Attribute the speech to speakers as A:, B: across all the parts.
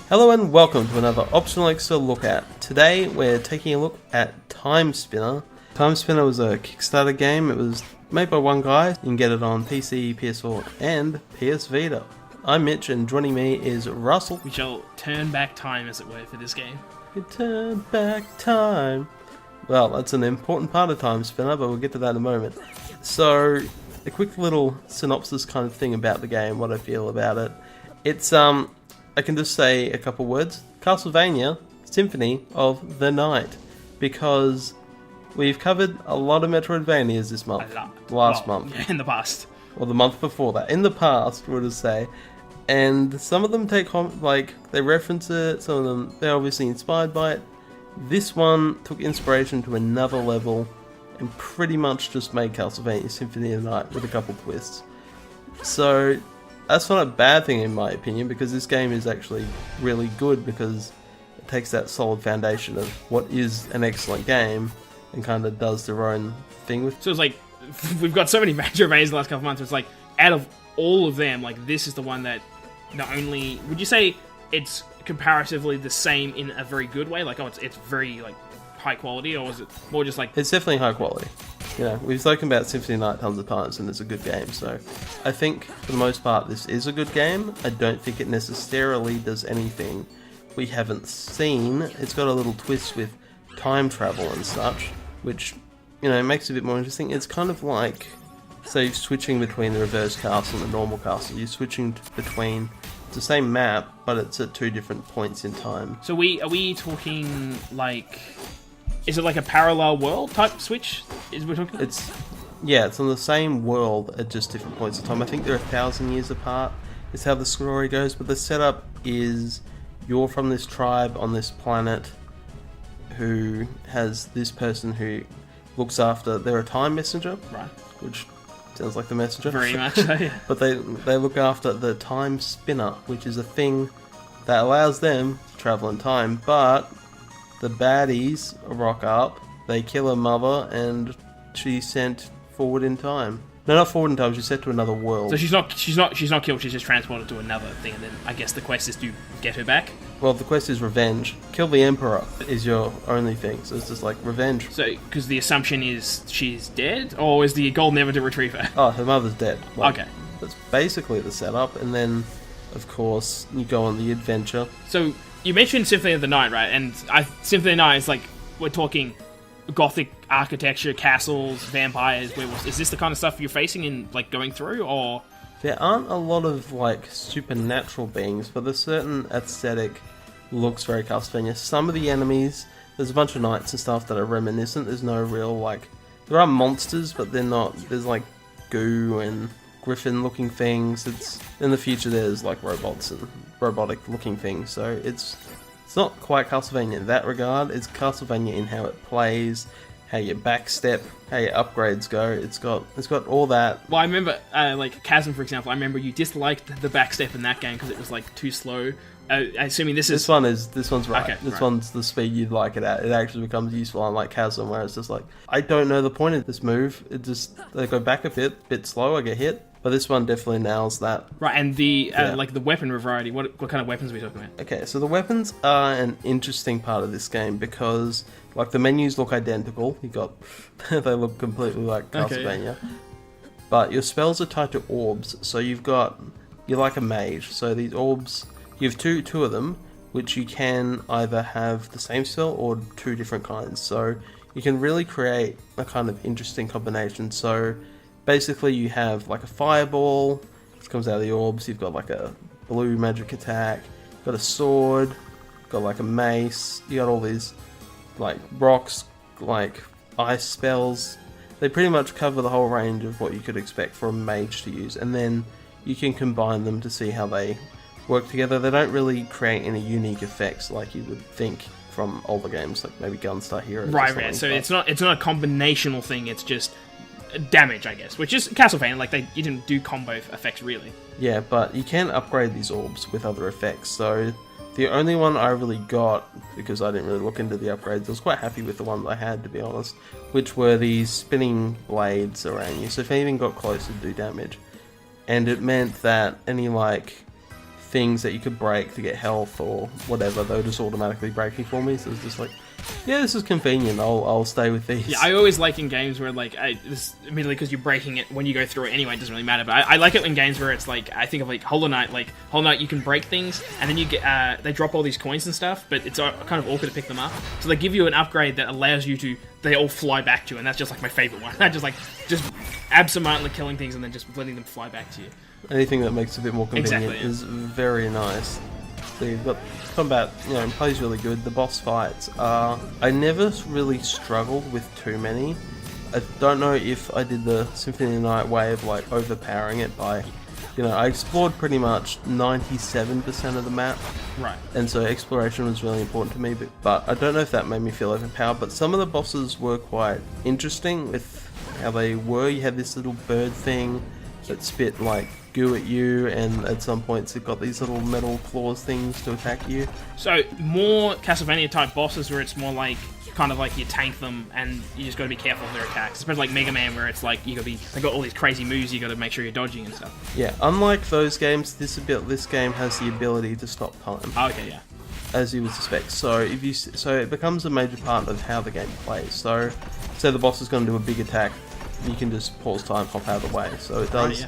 A: Hello and welcome to another optional extra look at. Today we're taking a look at Timespinner. Timespinner was a Kickstarter game. It was made by one guy. You can get it on PC, PS4 and PS Vita. I'm Mitch and joining me is Russell.
B: We shall turn back time, as it were, for this game.
A: We turn back time. Well, that's an important part of Timespinner, but we'll get to that in a moment. So, a quick little synopsis kind of thing about the game, what I feel about it. It's, I can just say a couple words. Castlevania Symphony of the Night. Because we've covered a lot of Metroidvanias this month. Last month.
B: Yeah, in the past.
A: Or the month before that. In the past, we'll just say. And some of them they reference it. Some of them, they're obviously inspired by it. This one took inspiration to another level. And pretty much just made Castlevania Symphony of the Night with a couple twists. So that's not a bad thing in my opinion, because this game is actually really good because it takes that solid foundation of what is an excellent game and kind of does their own thing with it.
B: So it's like, we've got so many Metroidvanias in the last couple of months, it's like, out of all of them, like, this is the one that not only... Would you say it's comparatively the same in a very good way? Like, oh, it's very, like, high quality, or is it more just like...
A: It's definitely high quality. You know, we've spoken about Symphony of the Night tons of times, and it's a good game, so I think, for the most part, this is a good game. I don't think it necessarily does anything we haven't seen. It's got a little twist with time travel and such, which, you know, makes it a bit more interesting. It's kind of like, say, switching between the reverse castle and the normal castle. You're switching between... It's the same map, but it's at two different points in time.
B: So are we talking, like... Is it like a parallel world type switch? Is we're talking?
A: It's on the same world at just different points in time. I think they're 1,000 years apart. Is how the story goes. But the setup is you're from this tribe on this planet who has this person who looks after. They're a time messenger,
B: Right.
A: Which sounds like the messenger.
B: Very much so, yeah.
A: But they look after the time spinner, which is a thing that allows them to travel in time, but the baddies rock up, they kill her mother, and she's sent forward in time. No, not forward in time, she's sent to another world.
B: So she's not killed, she's just transported to another thing, and then I guess the quest is to get her back?
A: Well, the quest is revenge. Kill the Emperor is your only thing, so it's just like revenge.
B: So, because the assumption is she's dead, or is the goal never to retrieve her?
A: Oh, her mother's dead.
B: Okay.
A: That's basically the setup, and then, of course, you go on the adventure.
B: So, you mentioned Symphony of the Night, right? And Symphony of the Night is like, we're talking gothic architecture, castles, vampires, werewolves. Is this the kind of stuff you're facing in, like, going through, or...?
A: There aren't a lot of, like, supernatural beings, but there's certain aesthetic looks very Castlevania. Some of the enemies, there's a bunch of knights and stuff that are reminiscent. There's no real, like... There are monsters, but they're not... There's, like, goo and griffin-looking things. It's... In the future, there's, like, robots and robotic-looking things, so it's not quite Castlevania in that regard. It's Castlevania in how it plays, how your backstep, how your upgrades go. It's got all that.
B: Well, I remember, like, Chasm, for example, I remember you disliked the backstep in that game because it was, like, too slow. Assuming this
A: one's right.
B: Okay,
A: this one's the speed you'd like it at. It actually becomes useful, unlike Chasm, where it's just like, I don't know the point of this move. It just, they go back a bit slow, I get hit. But this one definitely nails that.
B: Right, and the like the weapon variety, what kind of weapons are we talking about?
A: Okay, so the weapons are an interesting part of this game because, like, the menus look identical. They look completely like Castlevania. Okay. But your spells are tied to orbs, so you're like a mage. So these orbs, you have two of them, which you can either have the same spell or two different kinds. So you can really create a kind of interesting combination. So basically, you have like a fireball, which comes out of the orbs. You've got like a blue magic attack. You've got a sword. You've got like a mace. You got all these like rocks, like ice spells. They pretty much cover the whole range of what you could expect for a mage to use. And then you can combine them to see how they work together. They don't really create any unique effects like you would think from older games, like maybe Gunstar Heroes.
B: Right. So it's not a combinational thing. It's just damage, I guess, which is Castlevania. Like, you didn't do combo effects really.
A: Yeah, but you can upgrade these orbs with other effects. So the only one I really got, because I didn't really look into the upgrades, I was quite happy with the one that I had, to be honest, which were these spinning blades around you. So if anything got close, it'd do damage. And it meant that any, like, things that you could break to get health or whatever. They were just automatically breaking for me, so it was just like, yeah, this is convenient. I'll stay with these.
B: Yeah, I always like in games where like this immediately because you're breaking it when you go through it anyway. It doesn't really matter. But I like it in games where it's like I think of like Hollow Knight. Like Hollow Knight, you can break things, and then you get they drop all these coins and stuff. But it's kind of awkward to pick them up. So they give you an upgrade that allows you to. They all fly back to you, and that's just like my favorite one. I just absentmindly killing things and then just letting them fly back to you.
A: Anything that makes it a bit more convenient
B: Exactly, yeah.
A: is very nice. So you've got combat, plays really good. The boss fights are... I never really struggled with too many. I don't know if I did the Symphony of the Night way of like overpowering it by... I explored pretty much 97% of the map.
B: Right.
A: And so exploration was really important to me, but I don't know if that made me feel overpowered, but some of the bosses were quite interesting with how they were. You had this little bird thing that spit like goo at you, and at some points it got these little metal claws things to attack you.
B: So more Castlevania type bosses where it's more like kind of like you tank them and you just got to be careful of their attacks. Especially like Mega Man where it's like they got all these crazy moves you got to make sure you're dodging and stuff.
A: Yeah, unlike those games, this game has the ability to stop time.
B: Oh, okay, yeah.
A: As you would suspect. So it becomes a major part of how the game plays. So say the boss is going to do a big attack, you can just pause time, hop out of the way. So it does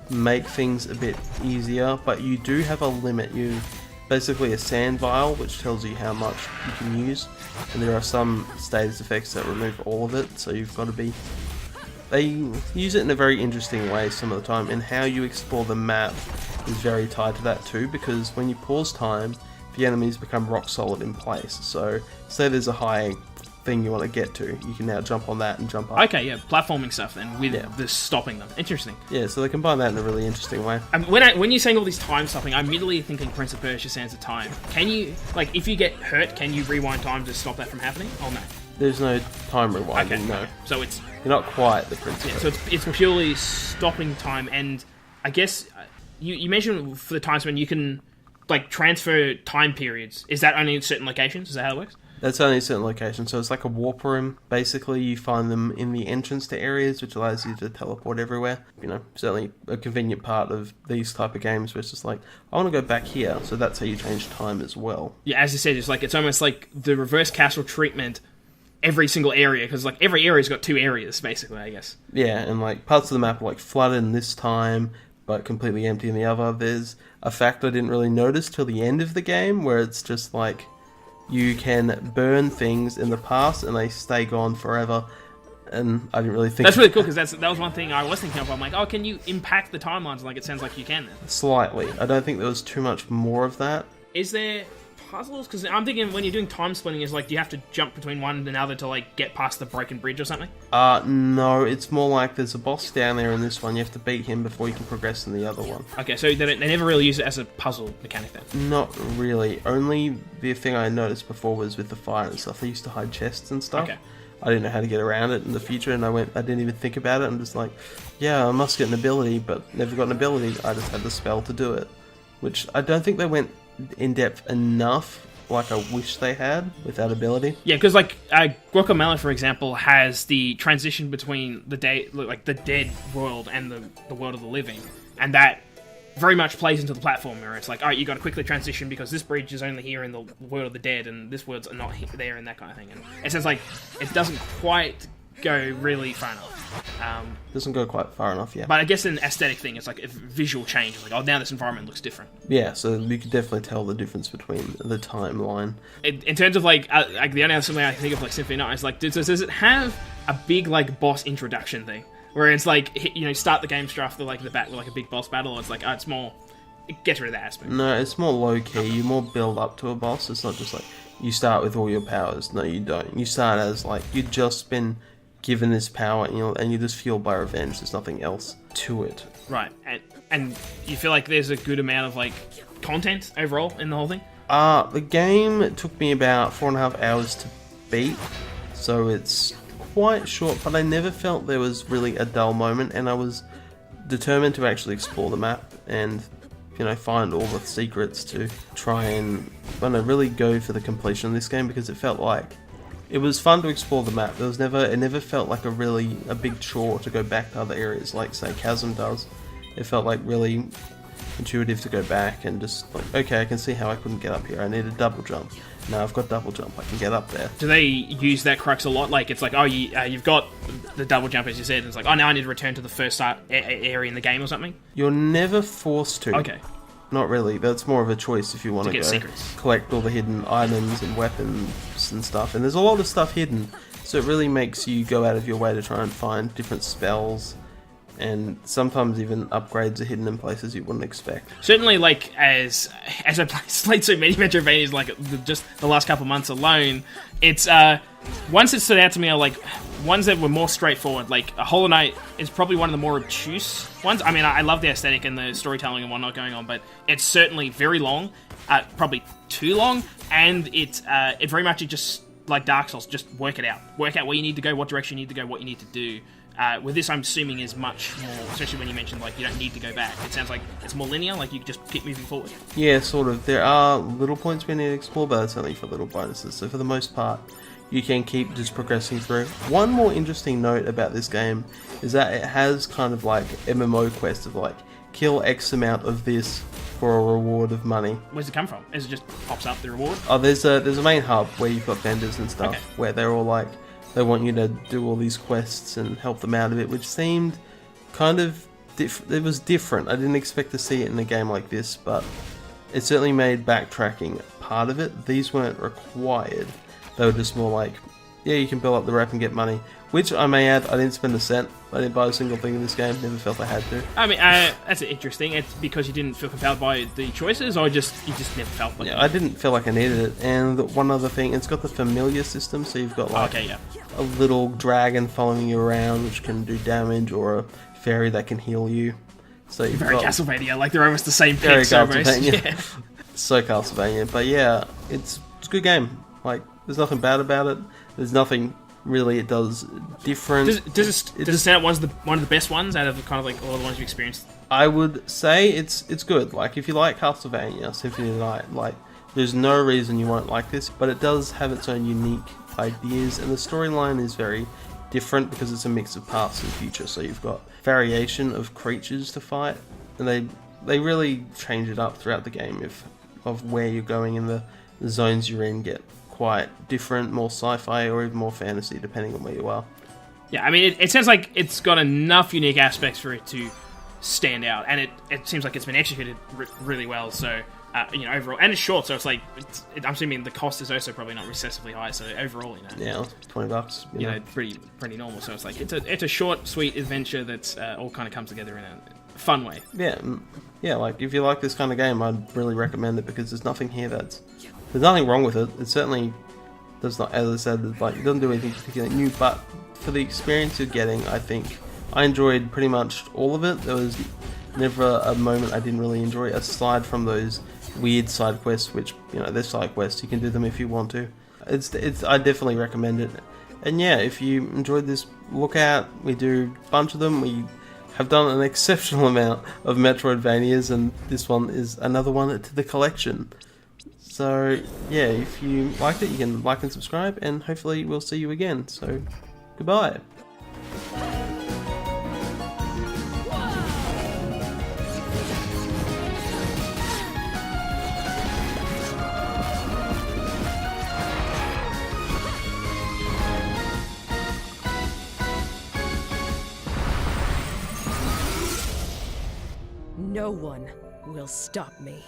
A: make things a bit easier, but you do have a limit. You basically a sand vial which tells you how much you can use, and there are some status effects that remove all of it, so you've got to be... They use it in a very interesting way some of the time, and how you explore the map is very tied to that too, because when you pause time, the enemies become rock solid in place. So say there's a high thing you want to get to, you can now jump on that and jump up.
B: Okay, yeah, platforming stuff then with the stopping them. Interesting.
A: Yeah, so they combine that in a really interesting way.
B: When you're saying all these time stopping, I'm immediately thinking Prince of Persia: Sands of Time. Can you, like, if you get hurt, can you rewind time to stop that from happening? Oh no.
A: There's no time rewinding,
B: okay,
A: no.
B: So it's...
A: You're not quite the Prince of Persia.
B: So it's purely stopping time, and I guess you mentioned for the times when you can like transfer time periods. Is that only in certain locations? Is that how it works?
A: That's only certain locations, so it's like a warp room. Basically, you find them in the entrance to areas, which allows you to teleport everywhere. Certainly a convenient part of these type of games where it's just like, I want to go back here, so that's how you change time as well.
B: Yeah, as you said, it's almost like the reverse castle treatment every single area, because like every area's got two areas, basically, I guess.
A: Yeah, and like parts of the map are like flooded in this time, but completely empty in the other. There's a fact I didn't really notice till the end of the game, where it's just like, you can burn things in the past and they stay gone forever, and I didn't really think...
B: That's really cool, because that was one thing I was thinking of. I'm like, oh, can you impact the timelines? Like, it sounds like you can then.
A: Slightly. I don't think there was too much more of that.
B: Is there puzzles? Because I'm thinking when you're doing time splitting, is like, do you have to jump between one and another to like get past the broken bridge or something?
A: No, it's more like there's a boss down there in this one, you have to beat him before you can progress in the other one.
B: Okay, so they never really use it as a puzzle mechanic then?
A: Not really. Only the thing I noticed before was with the fire and stuff. I used to hide chests and stuff.
B: Okay.
A: I didn't know how to get around it in the future, and I didn't even think about it. I'm just like, yeah, I must get an ability, but never got an ability. I just had the spell to do it, which I don't think they went in depth enough, like I wish they had, with that ability.
B: Yeah, because like Guacamelee, for example, has the transition between the dead world and the world of the living, and that very much plays into the platform where it's like, all right, you got to quickly transition because this bridge is only here in the world of the dead, and this world's not there, and that kind of thing. And it sounds like it doesn't quite go really far enough.
A: Doesn't go quite far enough, yeah.
B: But I guess an aesthetic thing, it's like a visual change. It's like, oh, now this environment looks different.
A: Yeah, so you can definitely tell the difference between the timeline.
B: In terms of like the only other something I can think of like Symphony of the Night is like, does it have a big like boss introduction thing where it's like, start the game straight after like the bat with like a big boss battle? Or it's like, it's more, it gets rid of that aspect.
A: No, it's more low key. You more build up to a boss. It's not just like you start with all your powers. No, you don't. You start as like you've just been given this power, and you just fueled by revenge. There's nothing else to it.
B: Right, and you feel like there's a good amount of like content overall in the whole thing?
A: The game took me about 4.5 hours to beat, so it's quite short, but I never felt there was really a dull moment, and I was determined to actually explore the map and find all the secrets to try and really go for the completion of this game, because it felt like it was fun to explore the map. It never felt like a big chore to go back to other areas like say Chasm does. It felt like really intuitive to go back and just like, okay, I can see how I couldn't get up here. I need a double jump. Now I've got double jump. I can get up there.
B: Do they use that crux a lot? Like, it's like, oh, you've got the double jump, as you said, and it's like, oh, now I need to return to the first area in the game or something?
A: You're never forced to.
B: Okay.
A: Not really. That's more of a choice if you want to
B: get
A: go
B: secrets.
A: Collect all the hidden items and weapons and stuff. And there's a lot of stuff hidden, so it really makes you go out of your way to try and find different spells. And sometimes even upgrades are hidden in places you wouldn't expect.
B: Certainly, like, as I played so many Metroidvanias, like, just the last couple months alone, it's, ones that stood out to me are, like, ones that were more straightforward. Like, Hollow Knight is probably one of the more obtuse ones. I mean, I love the aesthetic and the storytelling and whatnot going on, but it's certainly very long, probably too long, and it very much is just, like Dark Souls, just work it out. Work out where you need to go, what direction you need to go, what you need to do. With this, I'm assuming is much more, especially when you mentioned, like, you don't need to go back. It sounds like it's more linear, like you just keep moving forward.
A: Yeah, sort of. There are little points we need to explore, but it's only for little bonuses. So for the most part, you can keep just progressing through. One more interesting note about this game is that it has kind of like MMO quests of like, kill X amount of this for a reward of money.
B: Where's it come from? Is it just pops up the reward?
A: Oh, there's a main hub where you've got vendors and stuff,
B: okay,
A: where they're all like, they want you to do all these quests and help them out of it, which seemed kind of it was different. I didn't expect to see it in a game like this, but it certainly made backtracking part of it. These weren't required. They were just more like, yeah, you can build up the rep and get money. Which, I may add, I didn't spend a cent. I didn't buy a single thing in this game. Never felt I had to.
B: I mean, that's interesting. It's because you didn't feel compelled by the choices, or you just never felt like
A: it? I didn't feel like I needed it. And one other thing, it's got the familiar system, so you've got like a little dragon following you around, which can do damage, or a fairy that can heal you. So you've
B: very
A: got
B: Castlevania, like they're almost the same
A: very
B: picks almost. Yeah.
A: So Castlevania, but yeah, it's a good game. Like, there's nothing bad about it. There's nothing really it does different.
B: Does it stand out one of the best ones out of kind of like all the ones you've experienced?
A: I would say it's good. Like, if you like Castlevania Symphony of the Night, like, there's no reason you won't like this, but it does have its own unique ideas, and the storyline is very different because it's a mix of past and future. So you've got variation of creatures to fight, and they really change it up throughout the game of where you're going, and the zones you're in get quite different, more sci-fi or even more fantasy, depending on where you are.
B: Yeah, I mean, it sounds like it's got enough unique aspects for it to stand out, and it seems like it's been executed really well. So, overall, and it's short, so it's like I'm assuming the cost is also probably not excessively high. So overall,
A: yeah, $20,
B: you know, pretty normal. So it's like it's a short, sweet adventure that's all kind of comes together in a fun way.
A: Yeah, like if you like this kind of game, I'd really recommend it because there's nothing here there's nothing wrong with it. It certainly does not, as I said, it doesn't do anything particularly new, but for the experience you're getting, I think I enjoyed pretty much all of it. There was never a moment I didn't really enjoy, aside from those weird side quests, which, they're side quests, you can do them if you want to. I definitely recommend it. And yeah, if you enjoyed this, look out, we do a bunch of them. We have done an exceptional amount of Metroidvanias, and this one is another one to the collection. So yeah, if you liked it, you can like and subscribe, and hopefully we'll see you again. So goodbye.
C: No one will stop me.